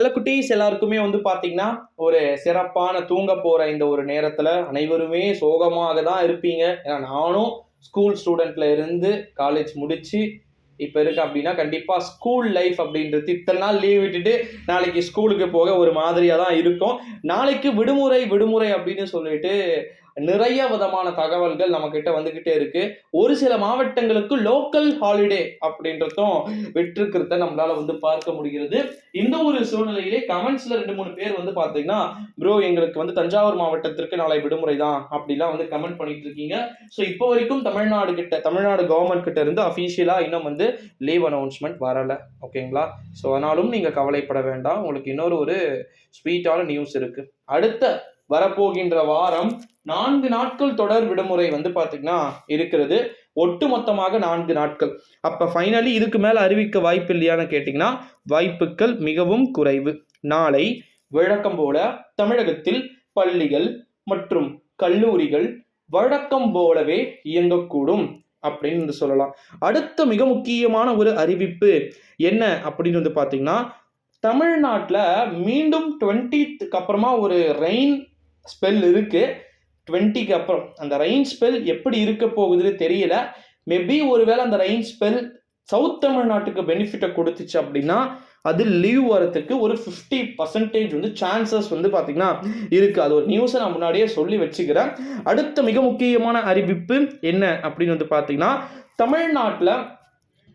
சில குட்டீஸ் எல்லாருக்குமே பார்த்தீங்கன்னா, ஒரு சிறப்பான தூங்க போற இந்த ஒரு நேரத்துல அனைவருமே சோகமாக தான் இருப்பீங்க. ஏன்னா நானும் ஸ்கூல் ஸ்டூடெண்ட்ல இருந்து காலேஜ் முடிச்சு இப்ப இருக்கேன் அப்படின்னா, கண்டிப்பா ஸ்கூல் லைஃப் அப்படின்றது இத்தன நாள் லீவ் விட்டுட்டு நாளைக்கு ஸ்கூலுக்கு போக ஒரு மாதிரியா தான் இருக்கும். நாளைக்கு விடுமுறை விடுமுறை அப்படின்னு சொல்லிட்டு நிறைய விதமான தகவல்கள் நம்மகிட்ட வந்துகிட்டே இருக்கு. ஒரு சில மாவட்டங்களுக்கு லோக்கல் ஹாலிடே அப்படின்றதும் விட்டிருக்கிறத நம்மளால பார்க்க முடிகிறது. இந்த ஒரு சூழ்நிலையிலே கமெண்ட்ஸ்ல 2, 3 பேர் பார்த்தீங்கன்னா, ப்ரோ எங்களுக்கு தஞ்சாவூர் மாவட்டத்திற்கு நாளை விடுமுறை தான் அப்படிலாம் கமெண்ட் பண்ணிட்டு இருக்கீங்க. ஸோ இப்போ வரைக்கும் தமிழ்நாடு கவர்மெண்ட் கிட்ட இருந்து அஃபீஷியலா இன்னும் லீவ் அனௌன்ஸ்மெண்ட் வரல. ஓகேங்களா? ஸோ ஆனாலும் நீங்க கவலைப்பட வேண்டாம். உங்களுக்கு இன்னொரு ஒரு ஸ்வீட்டான நியூஸ் இருக்கு. அடுத்த வரப்போகின்ற வாரம் 4 நாட்கள் தொடர் விடுமுறை பாத்தீங்கன்னா இருக்கிறது. ஒட்டு மொத்தமாக 4 நாட்கள். அப்ப ஃபைனலி இதுக்கு மேல அறிவிக்க வாய்ப்பு இல்லையான்னு கேட்டீங்கன்னா, வாய்ப்புகள் மிகவும் குறைவு. நாளை வழக்கம் போல தமிழகத்தில் பள்ளிகள் மற்றும் கல்லூரிகள் வழக்கம் போலவே இயங்கக்கூடும் அப்படின்னு சொல்லலாம். அடுத்த மிக முக்கியமான ஒரு அறிவிப்பு என்ன அப்படின்னு பாத்தீங்கன்னா, தமிழ்நாட்டில் மீண்டும் 20க்கு அப்புறமா ஒரு ரெயின் ஸ்பெல் இருக்கு. 20க்கு அப்புறம் அந்த ரெயின் ஸ்பெல் எப்படி இருக்க போகுதுன்னு தெரியல. மேபி ஒருவேளை அந்த ரெயின் ஸ்பெல் சவுத் தமிழ்நாட்டுக்கு பெனிஃபிட்டை கொடுத்துச்சு அப்படின்னா அது லீவ் வரத்துக்கு ஒரு 50% சான்சஸ் பார்த்தீங்கன்னா இருக்கு. அது ஒரு நியூஸை நான் முன்னாடியே சொல்லி வச்சுக்கிறேன். அடுத்த மிக முக்கியமான அறிவிப்பு என்ன அப்படின்னு பார்த்தீங்கன்னா, தமிழ்நாட்டில்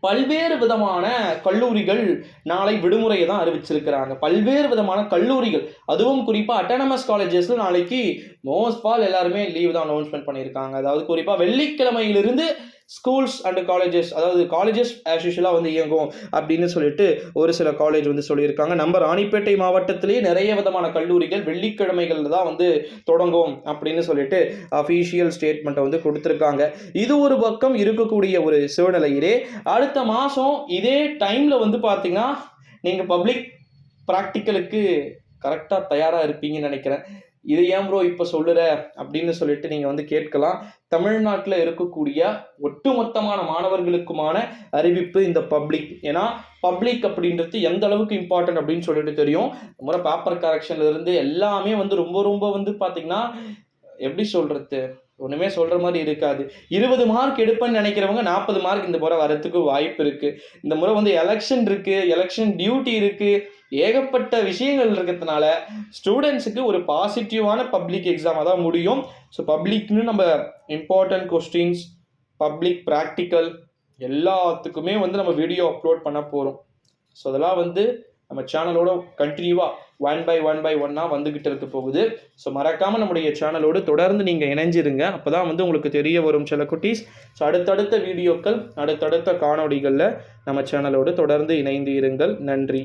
பல்வேறு விதமான கல்லூரிகள் நாளை விடுமுறையை தான் அறிவிச்சிருக்கிறாங்க. பல்வேறு விதமான கல்லூரிகள், அதுவும் குறிப்பாக அட்டானமஸ் காலேஜஸ்ல நாளைக்கு மோஸ்ட் ஆல் எல்லாருமே லீவ் தான் அனௌன்ஸ்மெண்ட் பண்ணியிருக்காங்க. அதாவது குறிப்பாக வெள்ளிக்கிழமையிலிருந்து ஸ்கூல்ஸ் அண்ட் காலேஜஸ், அதாவது காலேஜஸ் ஆஸ் யூஷுவலாக இயங்கும் அப்படின்னு சொல்லிட்டு ஒரு சில காலேஜ் சொல்லியிருக்காங்க. நம்ம ராணிப்பேட்டை மாவட்டத்திலேயே நிறைய விதமான கல்லூரிகள் வெள்ளிக்கிழமைகள் தான் தொடங்கும் அப்படின்னு சொல்லிட்டு அஃபீஷியல் ஸ்டேட்மெண்ட்டை கொடுத்துருக்காங்க. இது ஒரு பக்கம் இருக்கக்கூடிய ஒரு சூழ்நிலையிலே அடுத்த மாதம் இதே டைமில் பார்த்தீங்கன்னா நீங்கள் பப்ளிக் ப்ராக்டிக்கலுக்கு கரெக்டாக தயாராக இருப்பீங்கன்னு நினைக்கிறேன். இது ஏன் ப்ரோ இப்போ சொல்லுற அப்படின்னு சொல்லிட்டு நீங்கள் கேட்கலாம். தமிழ்நாட்டில் இருக்கக்கூடிய ஒட்டுமொத்தமான மாணவர்களுக்குமான அறிவிப்பு இந்த பப்ளிக். ஏன்னா பப்ளிக் அப்படின்றது எந்த அளவுக்கு இம்பார்ட்டன்ட் அப்படின்னு சொல்லிட்டு தெரியும். முறை பேப்பர் கரெக்ஷன்ல இருந்து எல்லாமே ரொம்ப ரொம்ப பார்த்தீங்கன்னா எப்படி சொல்றது, ஒண்ணுமே சொல்ற மாதிரி இருக்காது. 20 மார்க் எடுப்பேன்னு நினைக்கிறவங்க 40 மார்க் இந்த முறை வரத்துக்கு வாய்ப்பு இருக்கு. இந்த முறை எலெக்ஷன் இருக்கு, எலெக்ஷன் டியூட்டி இருக்கு, ஏகப்பட்ட விஷயங்கள் இருக்கிறதுனால ஸ்டூடெண்ட்ஸுக்கு ஒரு பாசிட்டிவான பப்ளிக் எக்ஸாமாக தான் முடியும். ஸோ பப்ளிக்னு நம்ம இம்பார்ட்டன்ட் கொஸ்டின்ஸ், பப்ளிக் ப்ராக்டிக்கல் எல்லாத்துக்குமே நம்ம வீடியோ அப்லோட் பண்ண போகிறோம். ஸோ அதெல்லாம் நம்ம சேனலோட கண்டினியூவாக 1 by 1 வந்துகிட்டு இருக்க போகுது. ஸோ மறக்காமல் நம்முடைய சேனலோடு தொடர்ந்து நீங்கள் இணைஞ்சிருங்க. அப்போ தான் உங்களுக்கு தெரிய வரும் சில குட்டீஸ். ஸோ அடுத்தடுத்த வீடியோக்கள், அடுத்தடுத்த காணொளிகளில் நம்ம சேனலோடு தொடர்ந்து இணைந்து இருங்கள். நன்றி.